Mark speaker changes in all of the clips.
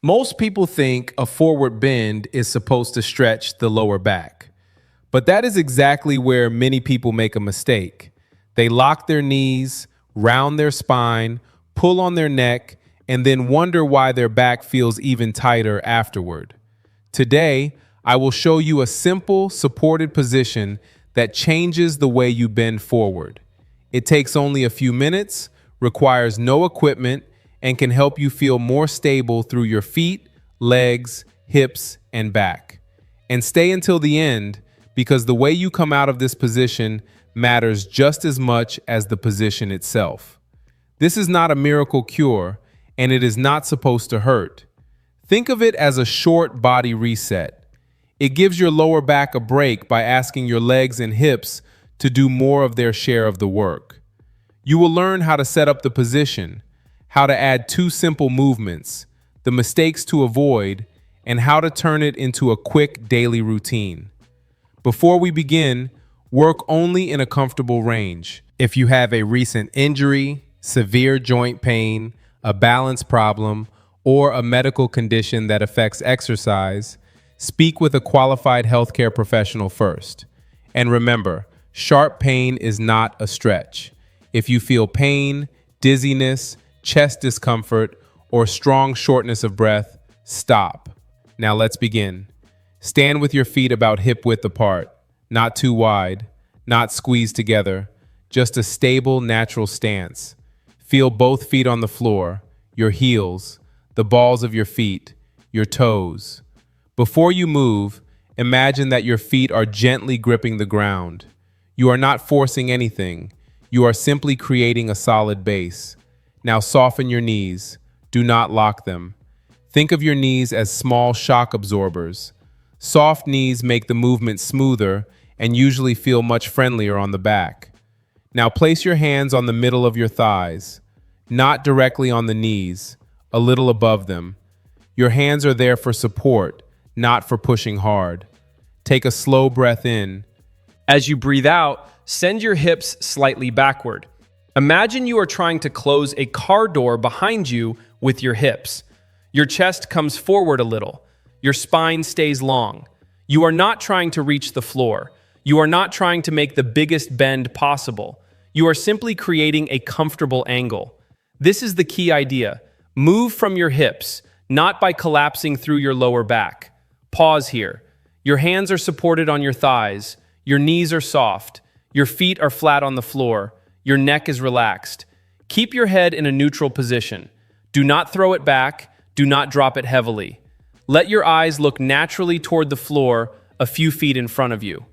Speaker 1: Most people think a forward bend is supposed to stretch the lower back, but that is exactly where many people make a mistake. They lock their knees, round their spine, pull on their neck, and then wonder why their back feels even tighter afterward. Today, I will show you a simple, supported position that changes the way you bend forward. It takes only a few minutes, requires no equipment, and can help you feel more stable through your feet, legs, hips, and back. And stay until the end, because the way you come out of this position matters just as much as the position itself. This is not a miracle cure, and it is not supposed to hurt. Think of it as a short body reset. It gives your lower back a break by asking your legs and hips to do more of their share of the work. You will learn how to set up the position, how to add 2 simple movements, the mistakes to avoid, and how to turn it into a quick daily routine. Before we begin, work only in a comfortable range. If you have a recent injury, severe joint pain, a balance problem, or a medical condition that affects exercise, speak with a qualified healthcare professional first. And remember, sharp pain is not a stretch. If you feel pain, dizziness, chest discomfort, or strong shortness of breath, stop. Now let's begin. Stand with your feet about hip width apart, not too wide, not squeezed together, just a stable, natural stance. Feel both feet on the floor, your heels, the balls of your feet, your toes. Before you move, imagine that your feet are gently gripping the ground. You are not forcing anything. You are simply creating a solid base. Now soften your knees. Do not lock them. Think of your knees as small shock absorbers. Soft knees make the movement smoother and usually feel much friendlier on the back. Now place your hands on the middle of your thighs, not directly on the knees, a little above them. Your hands are there for support, not for pushing hard. Take a slow breath in.
Speaker 2: As you breathe out, send your hips slightly backward. Imagine you are trying to close a car door behind you with your hips. Your chest comes forward a little. Your spine stays long. You are not trying to reach the floor. You are not trying to make the biggest bend possible. You are simply creating a comfortable angle. This is the key idea. Move from your hips, not by collapsing through your lower back. Pause here. Your hands are supported on your thighs. Your knees are soft. Your feet are flat on the floor. Your neck is relaxed. Keep your head in a neutral position. Do not throw it back. Do not drop it heavily. Let your eyes look naturally toward the floor a few feet in front of you.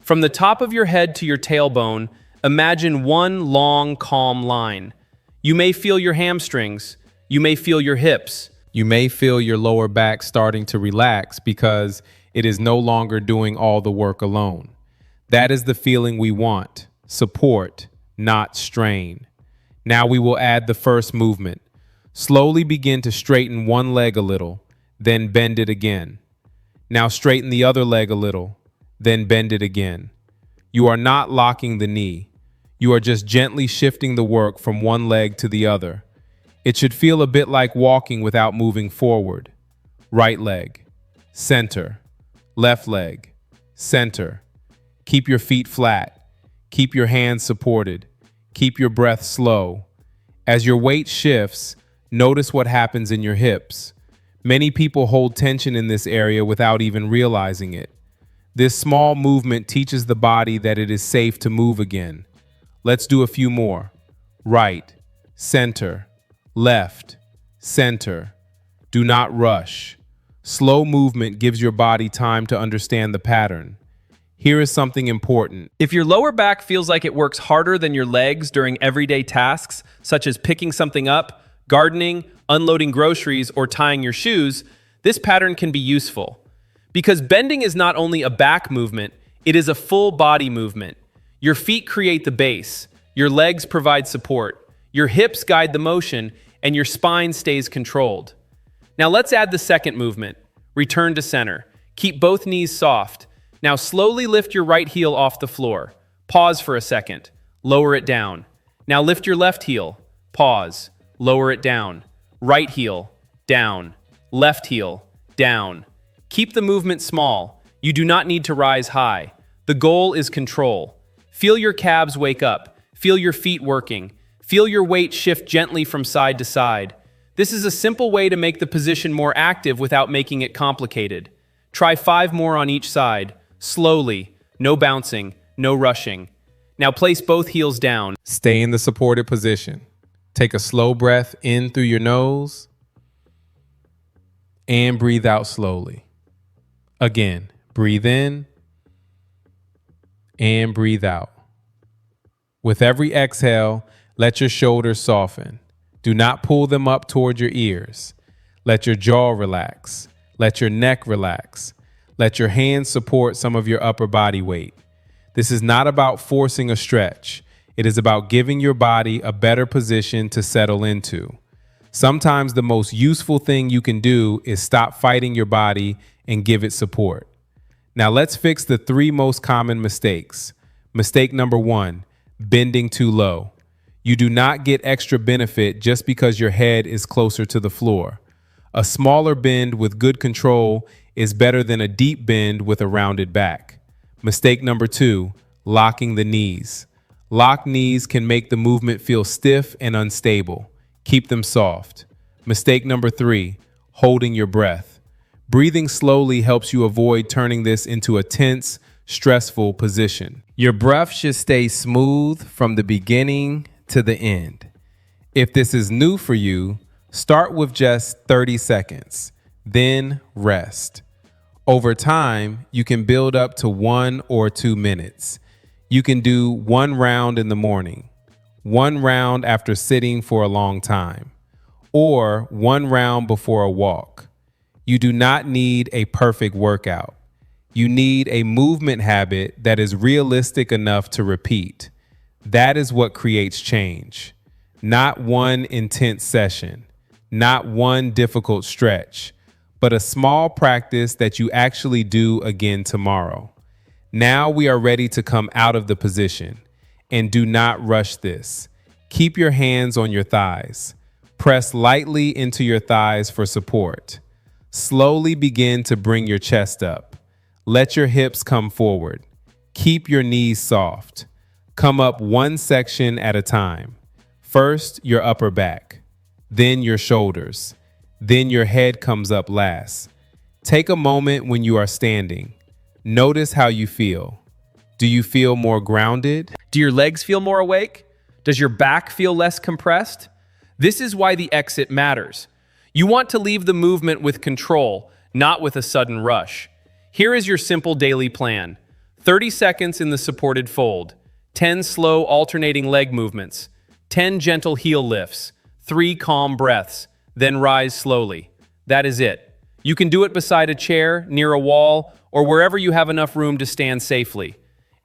Speaker 2: From the top of your head to your tailbone, imagine one long, calm line. You may feel your hamstrings. You may feel your hips.
Speaker 1: You may feel your lower back starting to relax because it is no longer doing all the work alone. That is the feeling we want. Support, not strain. Now we will add the first movement. Slowly begin to straighten one leg a little, then bend it again. Now straighten the other leg a little, then bend it again. You are not locking the knee. You are just gently shifting the work from one leg to the other. It should feel a bit like walking without moving forward. Right leg, center, left leg, center. Keep your feet flat. Keep your hands supported. Keep your breath slow. As your weight shifts, notice what happens in your hips. Many people hold tension in this area without even realizing it. This small movement teaches the body that it is safe to move again. Let's do a few more. Right, center, left, center. Do not rush. Slow movement gives your body time to understand the pattern. Here is something important.
Speaker 2: If your lower back feels like it works harder than your legs during everyday tasks, such as picking something up, gardening, unloading groceries, or tying your shoes, this pattern can be useful. Because bending is not only a back movement, it is a full body movement. Your feet create the base, your legs provide support, your hips guide the motion, and your spine stays controlled. Now let's add the second movement. Return to center. Keep both knees soft. Now slowly lift your right heel off the floor. Pause for a second. Lower it down. Now lift your left heel. Pause. Lower it down. Right heel. Down. Left heel, down. Keep the movement small. You do not need to rise high. The goal is control. Feel your calves wake up. Feel your feet working. Feel your weight shift gently from side to side. This is a simple way to make the position more active without making it complicated. Try 5 more on each side, slowly, no bouncing, no rushing. Now place both heels down.
Speaker 1: Stay in the supported position. Take a slow breath in through your nose and breathe out slowly. Again, breathe in and breathe out. With every exhale, let your shoulders soften. Do not pull them up toward your ears. Let your jaw relax. Let your neck relax. Let your hands support some of your upper body weight. This is not about forcing a stretch. It is about giving your body a better position to settle into. Sometimes the most useful thing you can do is stop fighting your body and give it support. Now let's fix the 3 most common mistakes. Mistake number 1, bending too low. You do not get extra benefit just because your head is closer to the floor. A smaller bend with good control is better than a deep bend with a rounded back. Mistake number 2, locking the knees. Locked knees can make the movement feel stiff and unstable. Keep them soft. Mistake number 3, holding your breath. Breathing slowly helps you avoid turning this into a tense, stressful position. Your breath should stay smooth from the beginning to the end. If this is new for you, start with just 30 seconds, then rest. Over time, you can build up to 1 or 2 minutes. You can do 1 round in the morning, 1 round after sitting for a long time, or 1 round before a walk. You do not need a perfect workout. You need a movement habit that is realistic enough to repeat. That is what creates change. Not one intense session, not one difficult stretch, but a small practice that you actually do again tomorrow. Now we are ready to come out of the position, and do not rush this. Keep your hands on your thighs. Press lightly into your thighs for support. Slowly begin to bring your chest up. Let your hips come forward. Keep your knees soft. Come up 1 section at a time. First, your upper back, then your shoulders, then your head comes up last. Take a moment when you are standing. Notice how you feel. Do you feel more grounded?
Speaker 2: Do your legs feel more awake? Does your back feel less compressed? This is why the exit matters. You want to leave the movement with control, not with a sudden rush. Here is your simple daily plan. 30 seconds in the supported fold, 10 slow alternating leg movements, 10 gentle heel lifts, 3 calm breaths, then rise slowly. That is it. You can do it beside a chair, near a wall, or wherever you have enough room to stand safely.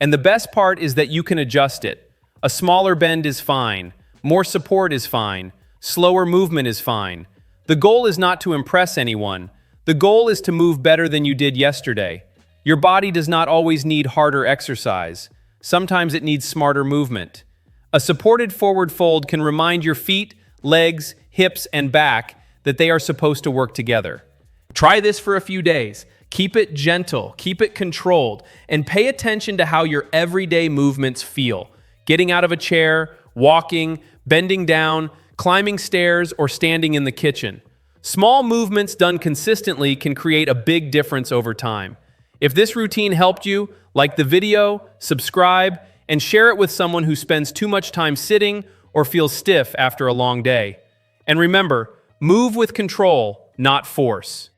Speaker 2: And the best part is that you can adjust it. A smaller bend is fine. More support is fine. Slower movement is fine. The goal is not to impress anyone. The goal is to move better than you did yesterday. Your body does not always need harder exercise. Sometimes it needs smarter movement. A supported forward fold can remind your feet, legs, hips, and back that they are supposed to work together. Try this for a few days. Keep it gentle, keep it controlled, and pay attention to how your everyday movements feel. Getting out of a chair, walking, bending down, climbing stairs, or standing in the kitchen. Small movements done consistently can create a big difference over time. If this routine helped you, like the video, subscribe, and share it with someone who spends too much time sitting or feels stiff after a long day. And remember, move with control, not force.